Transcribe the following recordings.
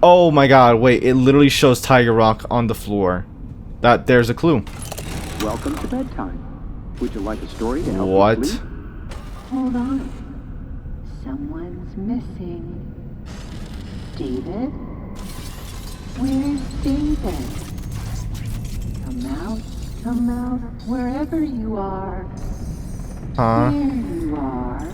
Oh my god, wait, it literally shows Tiger Rock on the floor. There's a clue. Welcome to bedtime. Would you like a story to help What? you sleep? Hold on. Someone's missing. David? Where's David? Come out, wherever you are. Huh? There you are.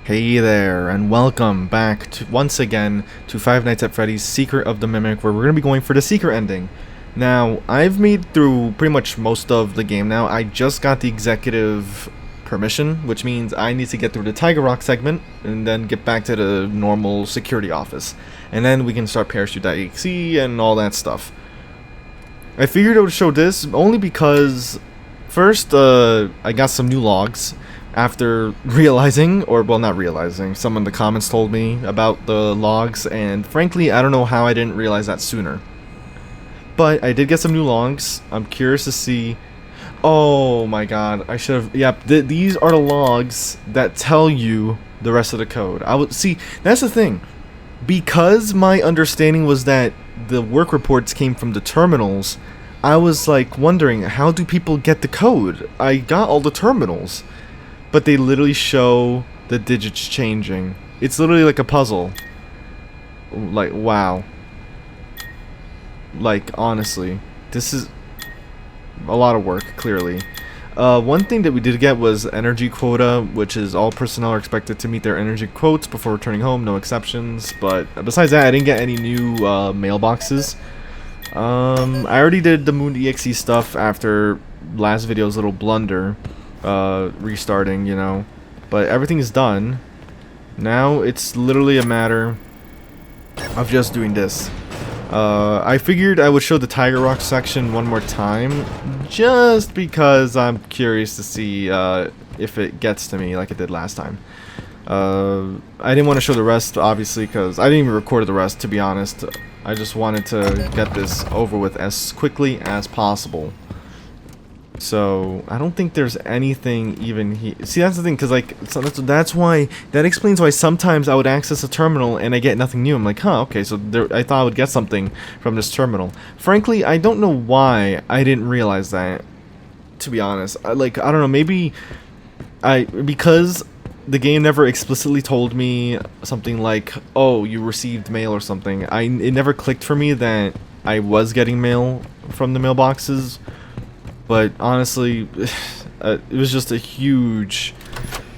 Hey there, and welcome back to once again to Five Nights at Freddy's Secret of the Mimic, where we're going to be going for the secret ending. Now, I've made through pretty much most of the game now. I just got the executive permission, which means I need to get through the Tiger Rock segment and then get back to the normal security office. And then we can start Parachute.exe and all that stuff. I figured I would show this only because first, I got some new logs after realizing, or well, not realizing, some in the comments told me about the logs, and frankly, I don't know how I didn't realize that sooner. But I did get some new logs. I'm curious to see. Oh my god, I should have. Yep, these are the logs that tell you the rest of the code. I would see. That's the thing, because my understanding was that the work reports came from the terminals. I was like wondering, how do people get the code? I got all the terminals, but they literally show the digits changing. It's literally like a puzzle. Like, wow. Like, honestly, this is a lot of work, clearly. One thing that we did get was energy quota, which is all personnel are expected to meet their energy quotes before returning home, no exceptions. But besides that, I didn't get any new mailboxes. I already did the Moon EXE stuff after last video's little blunder, restarting, you know. But everything is done. Now it's literally a matter of just doing this. I figured I would show the Tiger Rock section one more time, just because I'm curious to see if it gets to me like it did last time. I didn't want to show the rest, obviously, because I didn't even record the rest, to be honest. I just wanted to get this over with as quickly as possible. So, I don't think there's anything even here. See, that's the thing, because, like, so that's why, that explains why sometimes I would access a terminal and I get nothing new. I'm like, huh, okay, so I thought I would get something from this terminal. Frankly, I don't know why I didn't realize that, to be honest. I don't know, maybe because the game never explicitly told me something like, oh, you received mail or something. It never clicked for me that I was getting mail from the mailboxes. But honestly, it was just a huge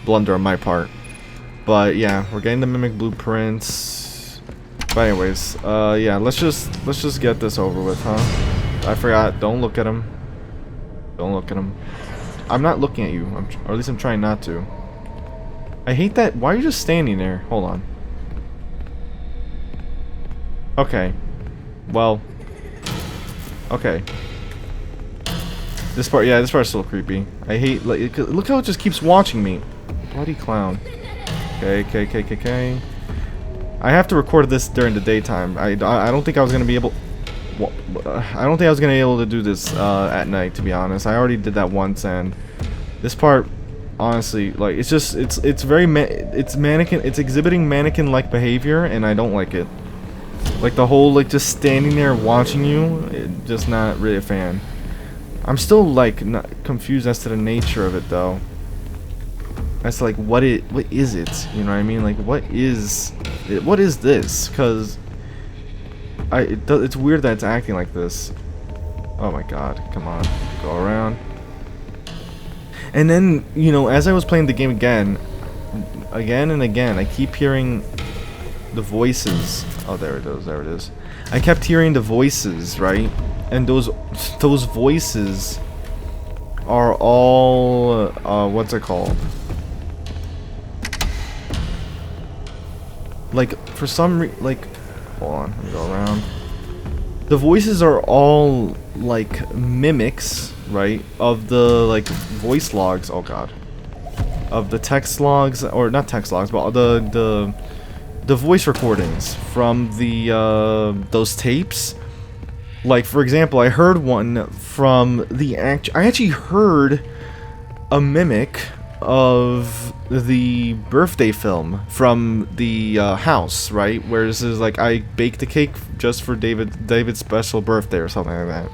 blunder on my part. But yeah, we're getting the Mimic blueprints. But anyways, yeah, let's just get this over with, huh? I forgot. Don't look at him. Don't look at him. I'm not looking at you, or at least I'm trying not to. I hate that. Why are you just standing there? Hold on. Okay. Well. Okay. This part, yeah, this part's still creepy. I hate, like, look how it just keeps watching me. Bloody clown. Okay. I have to record this during the daytime. I don't think I was gonna be able. I don't think I was gonna be able to do this at night. To be honest, I already did that once, and this part, honestly, like, it's just, it's very it's exhibiting mannequin-like behavior, and I don't like it. Like the whole, like, just standing there watching you, just not really a fan. I'm still, like, not confused as to the nature of it, though. As to, like, what is it? You know what I mean? Like, what is this? Because it's weird that it's acting like this. Oh my god, come on, go around. And then, you know, as I was playing the game again and again, I keep hearing the voices. Oh, there it is. I kept hearing the voices, right? And those voices are all, what's it called? Like, for some like, hold on, let me go around. The voices are all, like, mimics, right? Of the, like, voice logs, oh god. Of the text logs, or not text logs, but the voice recordings from the, those tapes. Like, for example, I heard one from the I actually heard a mimic of the birthday film from the house, right? Where this is like, I baked a cake just for David's special birthday or something like that.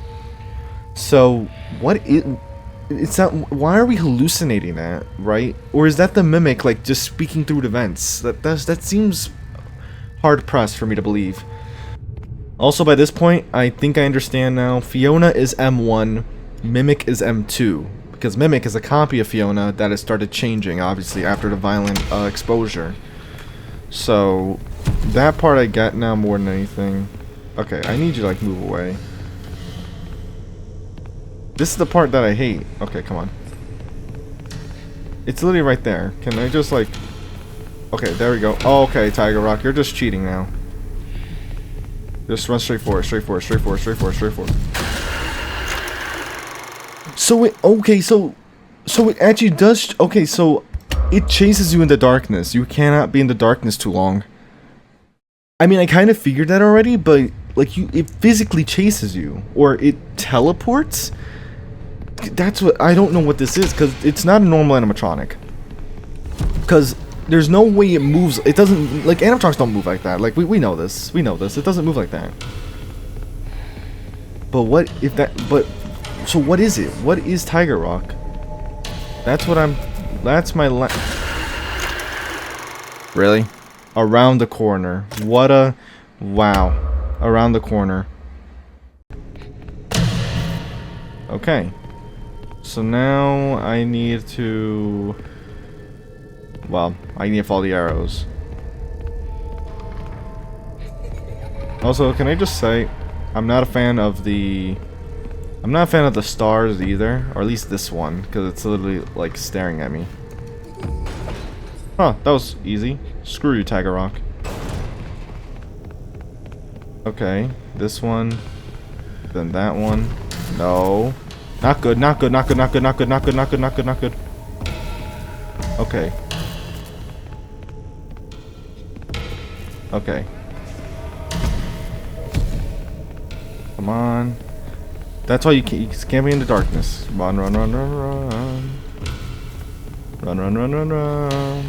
So what it's not, why are we hallucinating that, right? Or is that the mimic like just speaking through events? That seems hard pressed for me to believe. Also, by this point, I think I understand now. Fiona is M1, Mimic is M2. Because Mimic is a copy of Fiona that has started changing, obviously, after the violent exposure. So, that part I get now more than anything. Okay, I need you to, like, move away. This is the part that I hate. Okay, come on. It's literally right there. Can I just, like... Okay, there we go. Oh, okay, Tiger Rock, you're just cheating now. Just run straight forward, straight forward, straight forward, straight forward, straight forward. So it, okay, so it actually does, okay, so it chases you in the darkness. You cannot be in the darkness too long. I mean, I kind of figured that already, but like it physically chases you, or it teleports. That's what, I don't know what this is, because it's not a normal animatronic. Because there's no way it moves. It doesn't, like, animatronics don't move like that. Like, we know this. We know this. It doesn't move like that. But what if that, but, so what is it? What is Tiger Rock? That's what I'm, that's my really? Around the corner. What a, wow. Around the corner. Okay. So now I need to, well, I need to follow the arrows. Also, can I just say, I'm not a fan of the stars either, or at least this one, because it's literally like staring at me. Huh, that was easy. Screw you, Tiger Rock. Okay, this one, then that one. No. Not good, not good, not good, not good, not good, not good, not good, not good, not good. Okay. Okay. Come on. That's all you can't be in the darkness. Run, run, run, run, run. Run, run, run, run, run.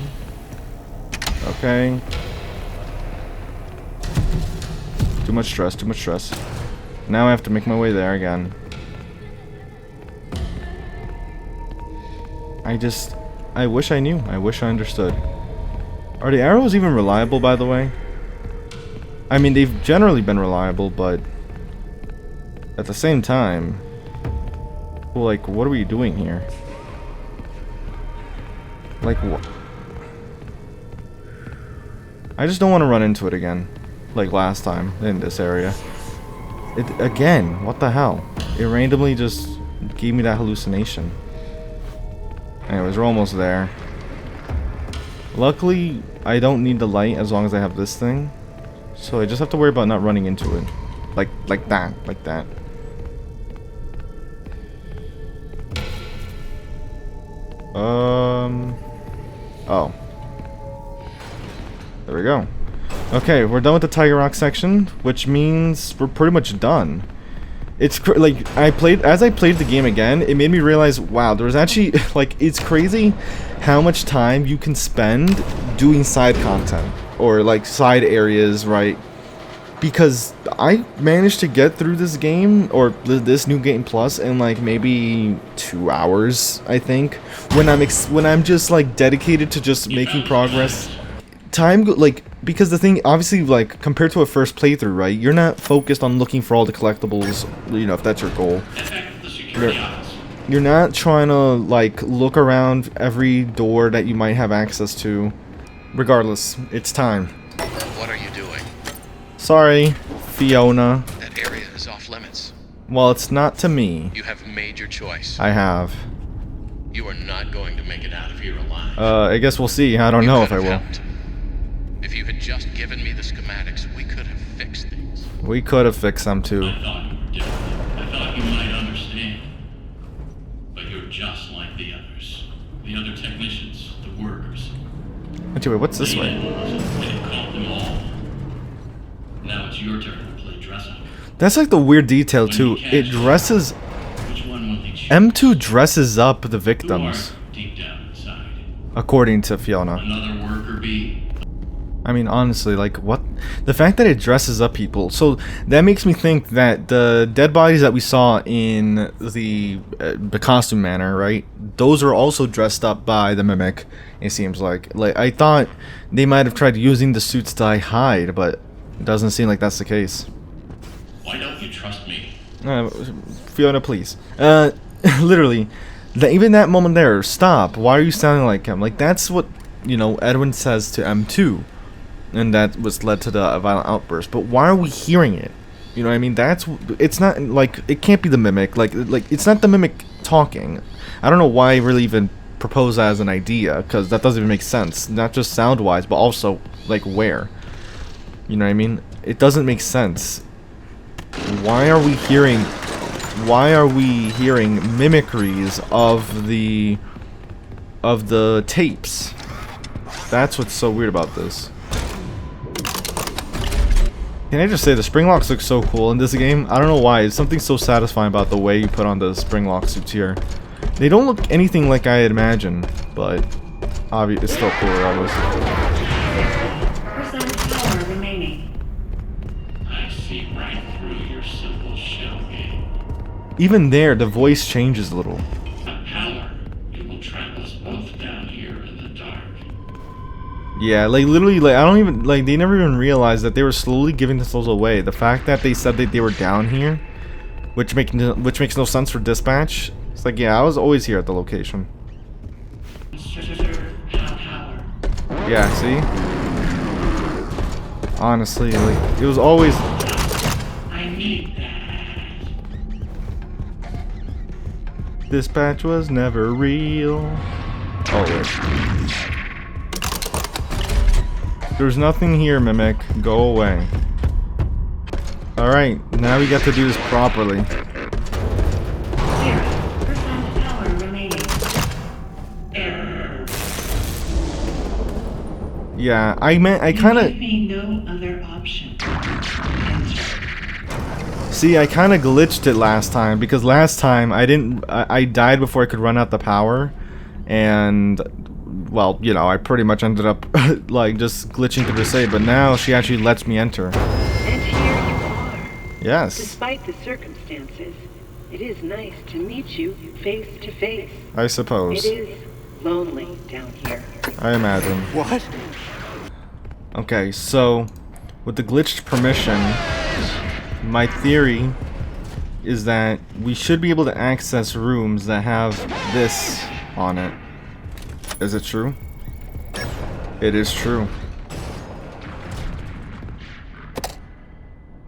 Okay. Too much stress, too much stress. Now I have to make my way there again. I wish I knew. I wish I understood. Are the arrows even reliable, by the way? I mean, they've generally been reliable, but at the same time, well, like, what are we doing here? Like, what? I just don't want to run into it again, like last time in this area. Again, what the hell? It randomly just gave me that hallucination. Anyways, we're almost there. Luckily, I don't need the light as long as I have this thing. So I just have to worry about not running into it. Like that. Oh. There we go. Okay, we're done with the Tiger Rock section, which means we're pretty much done. It's like, as I played the game again, it made me realize, wow, there was actually, like, it's crazy how much time you can spend doing side content, or like side areas, right? Because I managed to get through this game, or this new game plus, in like maybe 2 hours, I think, when I'm just like dedicated to just making progress. Time, like, because the thing, obviously, like, compared to a first playthrough, right, you're not focused on looking for all the collectibles, you know, if that's your goal. You're not trying to, like, look around every door that you might have access to. Regardless, it's time. What are you doing? Sorry, Fiona. That area is off limits. Well, it's not to me. You have made your choice. I have. You are not going to make it out of here alive. I guess we'll see. I don't know if I will. If you had just given me the schematics, we could have fixed things. We could have fixed them too. I thought you were different. I thought you might understand. But you're just like the others. The other technicians, the workers. Wait, what's this way? They called them all. Now it's your turn to play dress up. That's like the weird detail too. It dresses... Which one will they choose? M2 dresses up the Who victims. are deep down inside? according to Fiona. Another worker bee? I mean, honestly, like, what? The fact that it dresses up people, so that makes me think that the dead bodies that we saw in the costume manor, right? Those are also dressed up by the mimic, it seems like. Like, I thought they might have tried using the suits to hide, but it doesn't seem like that's the case. Why don't you trust me? Fiona, please. Literally, even that moment there, stop. Why are you sounding like him? Like, that's what, you know, Edwin says to M2. And that was led to the violent outburst. But why are we hearing it? You know what I mean? It's not, like, it can't be the mimic. Like, it's not the mimic talking. I don't know why I really even proposed that as an idea, because that doesn't even make sense. Not just sound-wise, but also, like, where? You know what I mean? It doesn't make sense. Why are we hearing mimicries of the tapes? That's what's so weird about this. Can I just say the spring locks look so cool in this game? I don't know why. It's something so satisfying about the way you put on the spring lock suits here. They don't look anything like I had imagined, but obviously it's still cool regardless. Percent power remaining. I see right through your simple shell game. Even there, the voice changes a little. A power. It will trap us both down here in the dark. Yeah, like literally, like I don't even like they never even realized that they were slowly giving themselves away. The fact that they said that they were down here, which makes no sense for dispatch. It's like, yeah, I was always here at the location. Power. Yeah, see? Honestly, like it was always. I need that. Dispatch was never real. Oh wait. There's nothing here, Mimic. Go away. Alright, now we get to do this properly. 0% power remaining. Error. Yeah, I kinda... Give me no other option. Enter. See, I kinda glitched it last time, because last time I died before I could run out the power, and... well, you know, I pretty much ended up, like, just glitching through the save, but now she actually lets me enter. And here you are. Yes, Despite the circumstances, it is nice to meet you face to face. I suppose. It is lonely down here. I imagine. What? Okay, so, with the glitched permission, my theory is that we should be able to access rooms that have this on it. Is it true? It is true.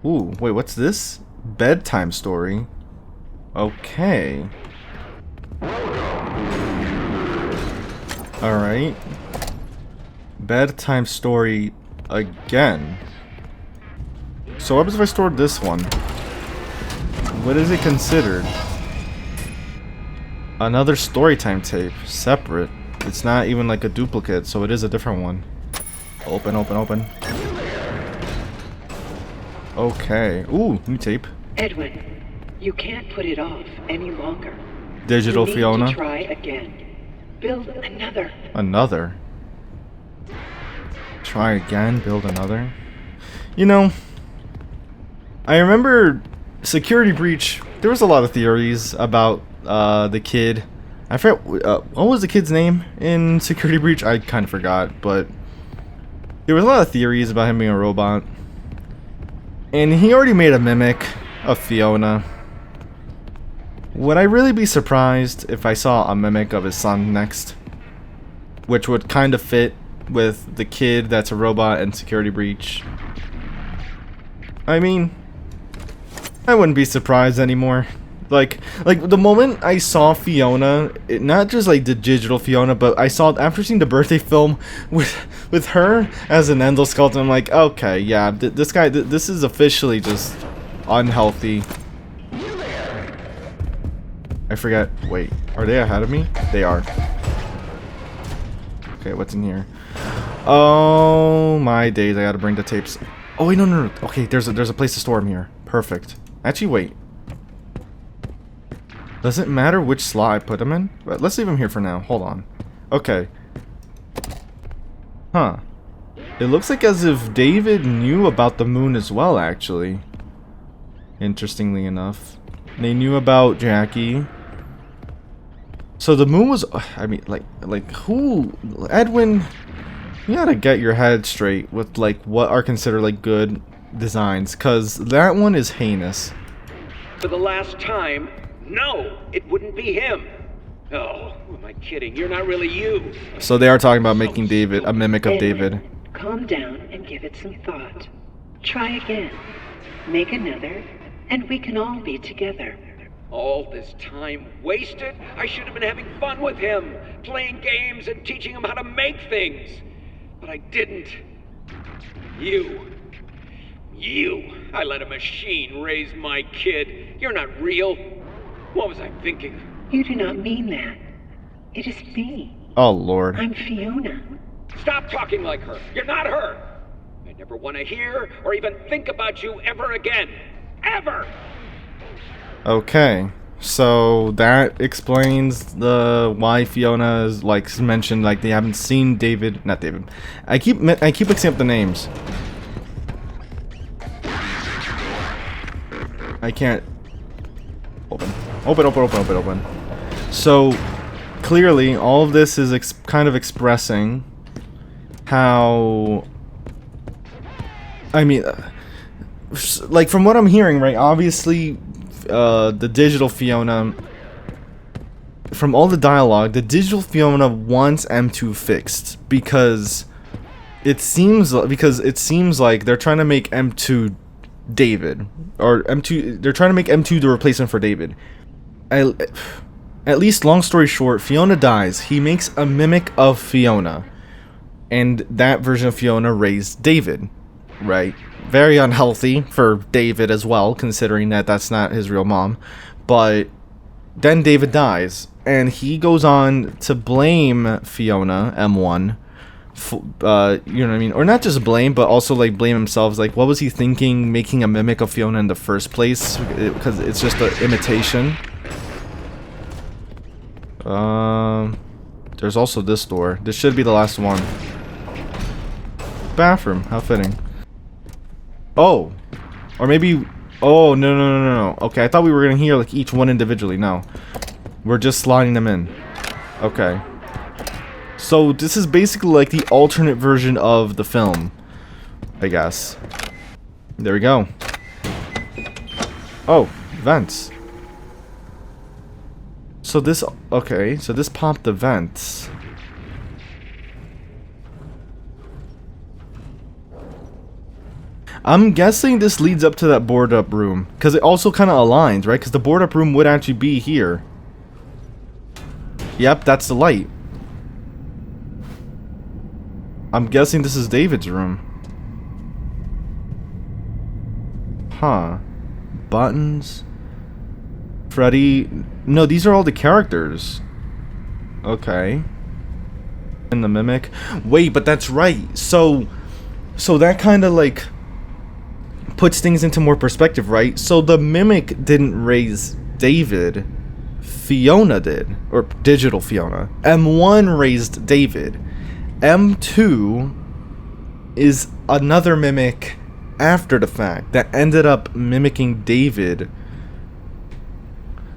Ooh, wait, what's this? Bedtime story. Okay. Alright. Bedtime story again. So what happens if I stored this one? What is it considered? Another storytime tape. Separate. It's not even like a duplicate, so it is a different one. Open, open, open. Okay. Ooh, new tape. Edwin, you can't put it off any longer. Digital you need Fiona. to try again. Build another. Another. Try again, build another. You know, I remember Security Breach. There was a lot of theories about the kid. I forget what was the kid's name in Security Breach. I kind of forgot, but there was a lot of theories about him being a robot. And he already made a mimic of Fiona. Would I really be surprised if I saw a mimic of his son next? Which would kind of fit with the kid that's a robot in Security Breach. I mean, I wouldn't be surprised anymore. Like the moment I saw Fiona, not just like the digital Fiona, but I saw after seeing the birthday film with her as an endoskeleton, I'm like, okay, yeah, this guy, this is officially just unhealthy. I forget. Wait, are they ahead of me? They are. Okay, what's in here? Oh my days! I gotta bring the tapes. Oh wait, no. Okay, there's a place to store them here. Perfect. Actually, wait. Does it matter which slot I put them in? But let's leave them here for now. Hold on. Okay. Huh. It looks like as if David knew about the moon as well, actually. Interestingly enough. They knew about Jackie. So the moon was... I mean, like who... Edwin, you gotta get your head straight with, like, what are considered, like, good designs. Because that one is heinous. For the last time, no, it wouldn't be him. Oh, who am I kidding? You're not really you. So they are talking about making David a mimic of David. Calm down and give it some thought. Try again. Make another, and we can all be together. All this time wasted? I should have been having fun with him, playing games and teaching him how to make things. But I didn't. You. I let a machine raise my kid. You're not real. What was I thinking? You do not mean that. It is me. Oh, Lord. I'm Fiona. Stop talking like her. You're not her. I never want to hear or even think about you ever again. Ever! Okay. So that explains the why Fiona is, like, mentioned, like, they haven't seen David. Not David. I keep mixing up the names. I can't open. So clearly all of this is kind of expressing how, I mean, like, from what I'm hearing, right, obviously the digital Fiona, from all the dialogue, the digital Fiona wants M2 fixed because it seems like they're trying to make M2 David, or M2, they're trying to make M2 the replacement for David. At least, long story short, Fiona dies. He makes a mimic of Fiona, and that version of Fiona raised David, right? Very unhealthy for David as well, considering that that's not his real mom. But then David dies, and he goes on to blame Fiona, M1, you know what I mean? Or not just blame, but also, like, blame himself. Like, what was he thinking making a mimic of Fiona in the first place? Because it's just an imitation. There's also this door. This should be the last one. Bathroom. How fitting. Oh. Or maybe... Oh, no. Okay, I thought we were going to hear, like, each one individually. No. We're just sliding them in. Okay. So this is basically like the alternate version of the film, I guess. There we go. Oh, vents. So this, okay, so this popped the vents. I'm guessing this leads up to that boarded up room, because it also kind of aligns, right? Because the boarded up room would actually be here. Yep, that's the light. I'm guessing this is David's room. Huh. Buttons. Freddy. No, these are all the characters. Okay. And the mimic. Wait, but that's right. So that kind of, like, puts things into more perspective, right? So the mimic didn't raise David. Fiona did. Or digital Fiona. M1 raised David. M2 is another mimic after the fact that ended up mimicking David.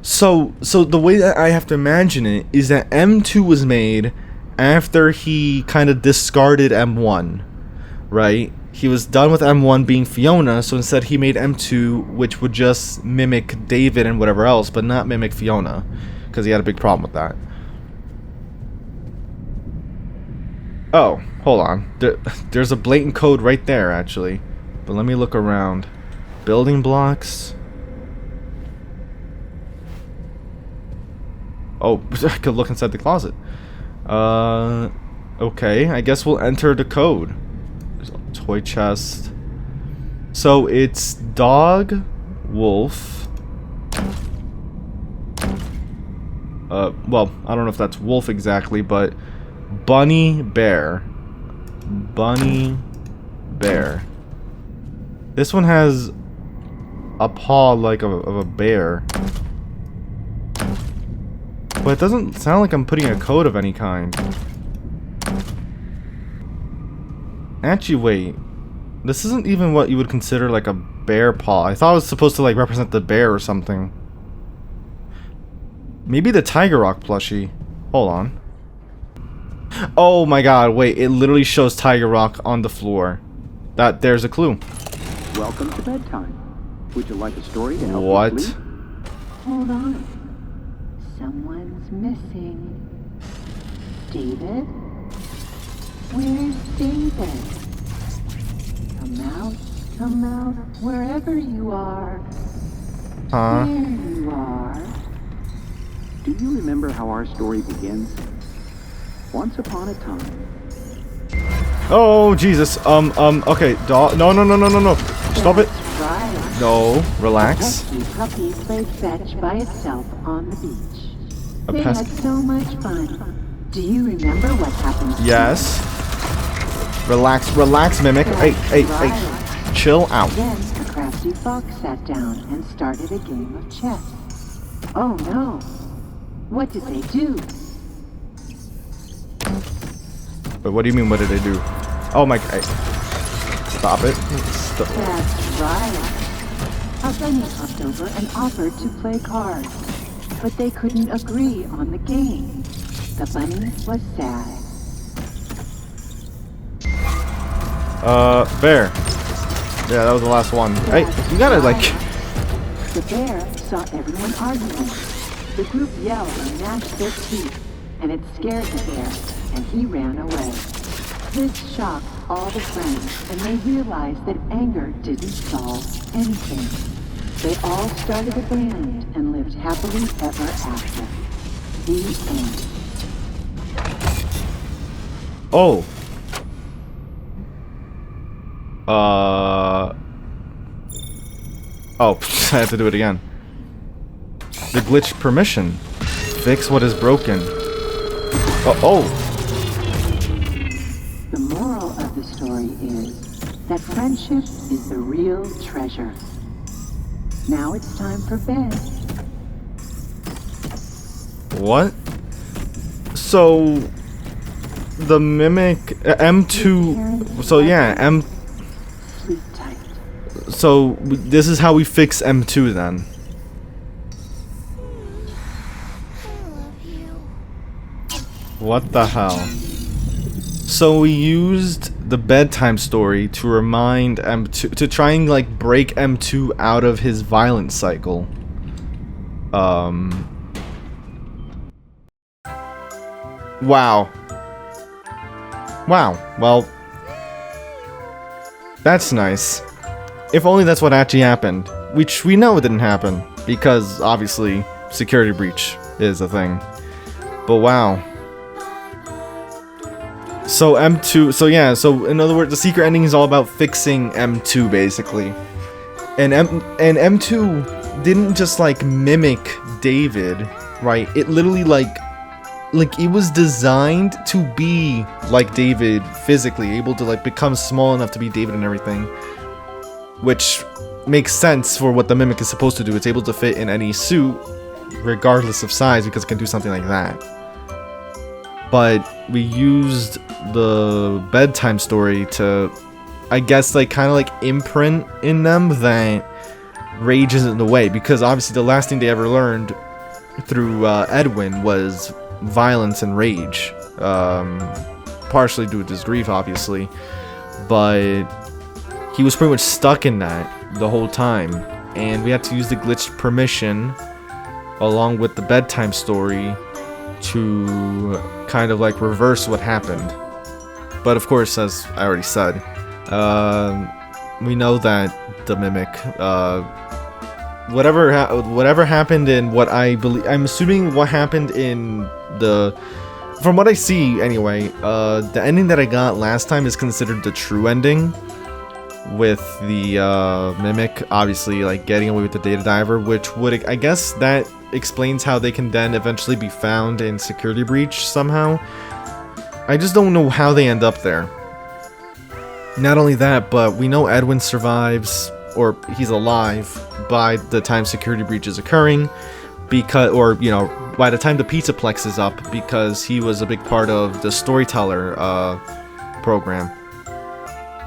So the way that I have to imagine it is that M2 was made after he kind of discarded M1, right? He was done with M1 being Fiona, so instead he made M2, which would just mimic David and whatever else, but not mimic Fiona, because he had a big problem with that. Oh, hold on. There's a blatant code right there, actually. But let me look around. Building blocks. Oh, I could look inside the closet. Okay, I guess we'll enter the code. There's a toy chest. So it's dog, wolf. Well, I don't know if that's wolf exactly, but bunny, bear. Bunny, bear. This one has a paw like of a bear. But it doesn't sound like I'm putting a code of any kind. Actually, wait. This isn't even what you would consider like a bear paw. I thought it was supposed to like represent the bear or something. Maybe the Tiger Rock plushie. Hold on. Oh my god, wait. It literally shows Tiger Rock on the floor. There's a clue. Welcome to bedtime. Would you like a story to help you What? sleep? Hold on. Someone's missing. David? Where's David? Come out, wherever you are. Huh? There you are. Do you remember how our story begins? Once upon a time. Oh, Jesus. Okay. No. Stop it. Right. No. Relax. The puppy played fetch by itself on the beach. A They pest- had so much fun. Do you remember what happened? Yes. Relax, Mimic. Hey. Chill out. Then a crafty fox sat down and started a game of chess. Oh no! What did they do? But what do you mean, what did they do? Oh my... Stop it. That's right. A bunny hopped over and offered to play cards, but they couldn't agree on the game. The bunny was sad. Bear. Yeah, that was the last one. Hey, you gotta, like... The bear saw everyone arguing. The group yelled and gnashed their teeth, and it scared the bear, and he ran away. This shocked all the friends, and they realized that anger didn't solve anything. They all started a band and lived happily ever after. The end. Oh. Oh, I have to do it again. The glitch permission. Fix what is broken. Oh. The moral of the story is that friendship is the real treasure. Now it's time for bed. What? So... The Mimic... M2... So yeah, Sleep tight. So, this is how we fix M2 then. What the hell? So we used the bedtime story to remind M2... to try and, like, break M2 out of his violent cycle. Wow. Well... That's nice. If only that's what actually happened. Which we know it didn't happen. Because, obviously, security breach is a thing. But wow. So M2... So yeah, so in other words, the secret ending is all about fixing M2, basically. And M2 didn't just, like, mimic David, right? It literally, like, it was designed to be like David physically, able to, like, become small enough to be David and everything. Which makes sense for what the Mimic is supposed to do. It's able to fit in any suit, regardless of size, because it can do something like that. But we used the bedtime story to, I guess, like, kind of like imprint in them that rage isn't the way. Because obviously the last thing they ever learned through Edwin was violence and rage. Partially due to his grief, obviously. But he was pretty much stuck in that the whole time. And we had to use the glitched permission along with the bedtime story to kind of like reverse what happened. But of course, as I already said, we know that the Mimic, whatever happened in what I believe, I'm assuming what happened in the, from what I see anyway, the ending that I got last time is considered the true ending, with the Mimic obviously like getting away with the data diver, which would, I guess that explains how they can then eventually be found in security breach somehow. I just don't know how they end up there. Not only that, but we know Edwin survives, or he's alive by the time security breach is occurring, because, or you know, by the time the Pizzaplex is up, because he was a big part of the storyteller program.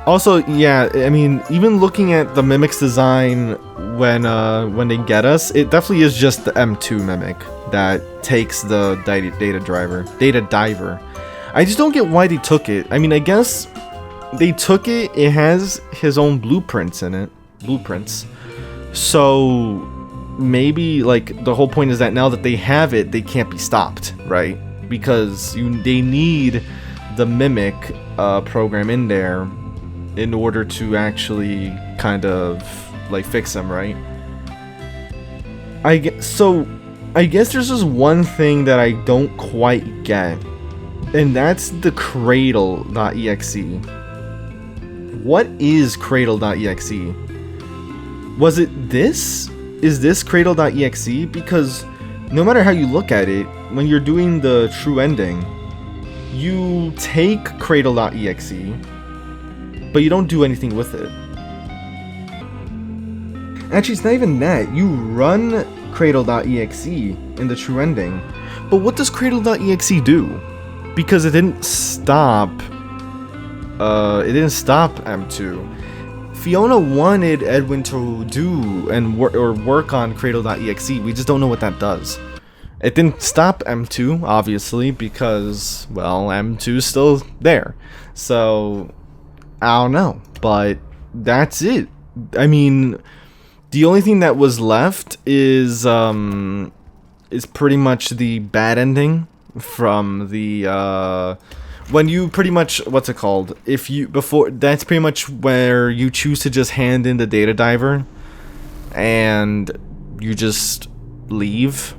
Also, yeah, I mean, even looking at the Mimic's design when they get us, it definitely is just the M2 Mimic that takes the data diver. I just don't get why they took it. I mean, I guess they took it. It has his own blueprints in it. So maybe like the whole point is that now that they have it, they can't be stopped, right? Because they need the Mimic program in there in order to actually kind of like fix them, right? I guess there's just one thing that I don't quite get, and that's the Cradle.exe. What is Cradle.exe? Was it this? Is this Cradle.exe? Because no matter how you look at it, when you're doing the true ending, you take Cradle.exe, but you don't do anything with it. Actually, it's not even that. You run Cradle.exe in the true ending, but what does Cradle.exe do? Because it didn't stop. M2. Fiona wanted Edwin to do and work on Cradle.exe. We just don't know what that does. It didn't stop M2, obviously, because, well, M2's still there. So, I don't know. But that's it. I mean, the only thing that was left is pretty much the bad ending from the, when you pretty much, what's it called? That's pretty much where you choose to just hand in the data diver and you just leave.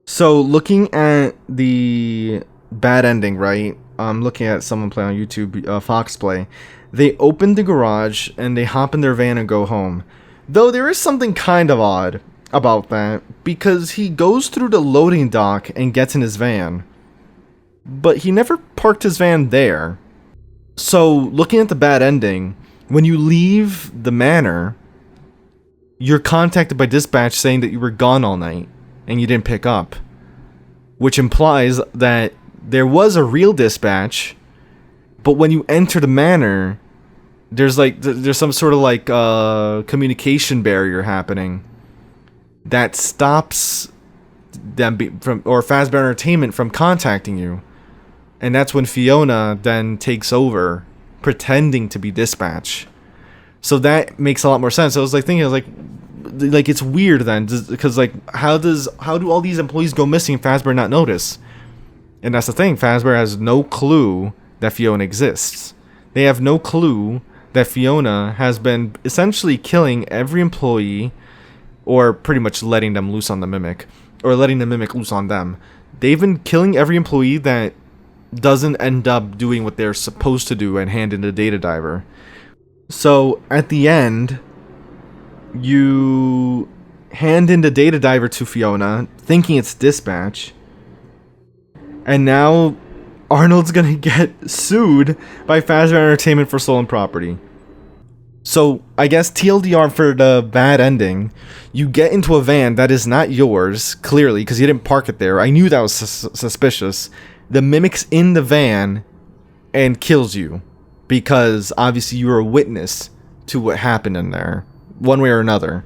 So looking at the bad ending, right? I'm looking at someone play on YouTube, Fox Play. They open the garage and they hop in their van and go home. Though there is something kind of odd about that, because he goes through the loading dock and gets in his van, but he never parked his van there. So looking at the bad ending, when you leave the manor, you're contacted by dispatch saying that you were gone all night and you didn't pick up, which implies that there was a real dispatch, but when you enter the manor, there's some sort of like communication barrier happening that stops them or Fazbear Entertainment from contacting you, and that's when Fiona then takes over, pretending to be dispatch. So that makes a lot more sense. I was like thinking, like it's weird then, because like how do all these employees go missing and Fazbear not notice? And that's the thing, Fazbear has no clue that Fiona exists. They have no clue that Fiona has been essentially killing every employee, or pretty much letting them loose on the Mimic, or letting the Mimic loose on them. They've been killing every employee that doesn't end up doing what they're supposed to do and hand in the data diver. So at the end, you hand in the data diver to Fiona, thinking it's dispatch, and now Arnold's gonna get sued by Fazbear Entertainment for stolen property. So, I guess TLDR for the bad ending, you get into a van that is not yours, clearly, because you didn't park it there. I knew that was suspicious. The Mimic's in the van and kills you, because obviously you were a witness to what happened in there, one way or another.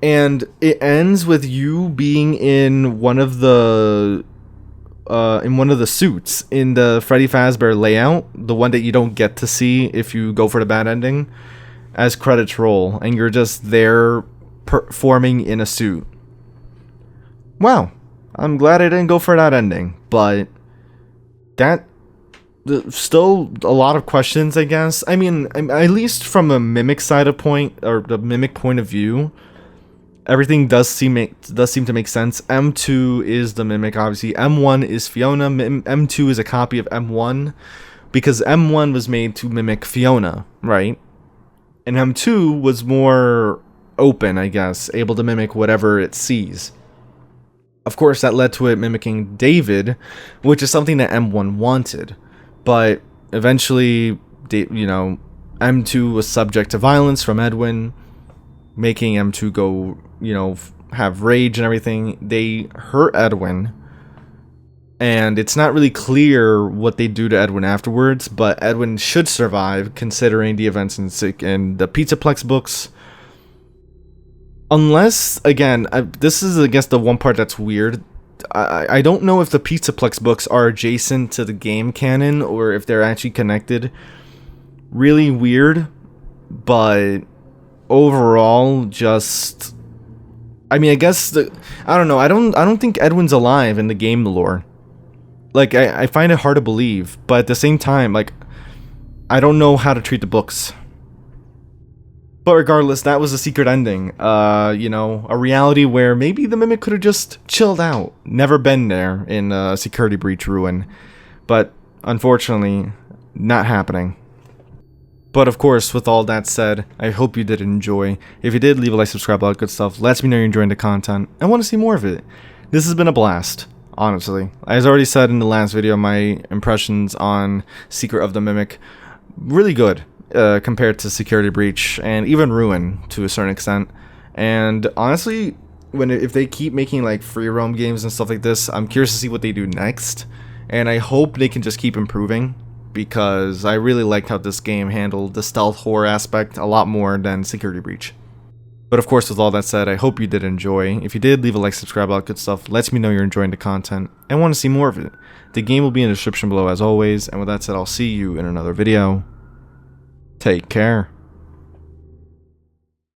And it ends with you being in one of the suits in the Freddy Fazbear layout, the one that you don't get to see if you go for the bad ending, as credits roll, and you're just there performing in a suit. Wow, I'm glad I didn't go for that ending, but still a lot of questions, I guess. I mean, at least from a Mimic side of the Mimic point of view, everything does seem to make sense. M2 is the Mimic, obviously. M1 is Fiona. M2 is a copy of M1, because M1 was made to mimic Fiona, right? And M2 was more open, I guess, able to mimic whatever it sees. Of course, that led to it mimicking David, which is something that M1 wanted. But eventually, M2 was subject to violence from Edwin, making M2 go, have rage and everything. They hurt Edwin, And it's not really clear what they do to Edwin afterwards, but Edwin should survive considering the events in the Pizzaplex books. Unless, again, this is, I guess, the one part that's weird. I don't know if the Pizzaplex books are adjacent to the game canon or if they're actually connected. Really weird, but overall, just... I mean, I guess I don't know. I don't think Edwin's alive in the game lore. Like, I find it hard to believe, but at the same time, like, I don't know how to treat the books. But regardless, that was a secret ending. You know, a reality where maybe the Mimic could have just chilled out. Never been there in Security Breach Ruin. But, unfortunately, not happening. But of course, with all that said, I hope you did enjoy. If you did, leave a like, subscribe, all that good stuff. Lets me know you're enjoying the content and want to see more of it. This has been a blast. Honestly, as I already said in the last video, my impressions on Secret of the Mimic, really good compared to Security Breach and even Ruin to a certain extent. And honestly, if they keep making like free roam games and stuff like this, I'm curious to see what they do next. And I hope they can just keep improving, because I really liked how this game handled the stealth horror aspect a lot more than Security Breach. But of course, with all that said, I hope you did enjoy. If you did, leave a like, subscribe, all that good stuff. Lets me know you're enjoying the content and want to see more of it. The game will be in the description below as always. And with that said, I'll see you in another video. Take care.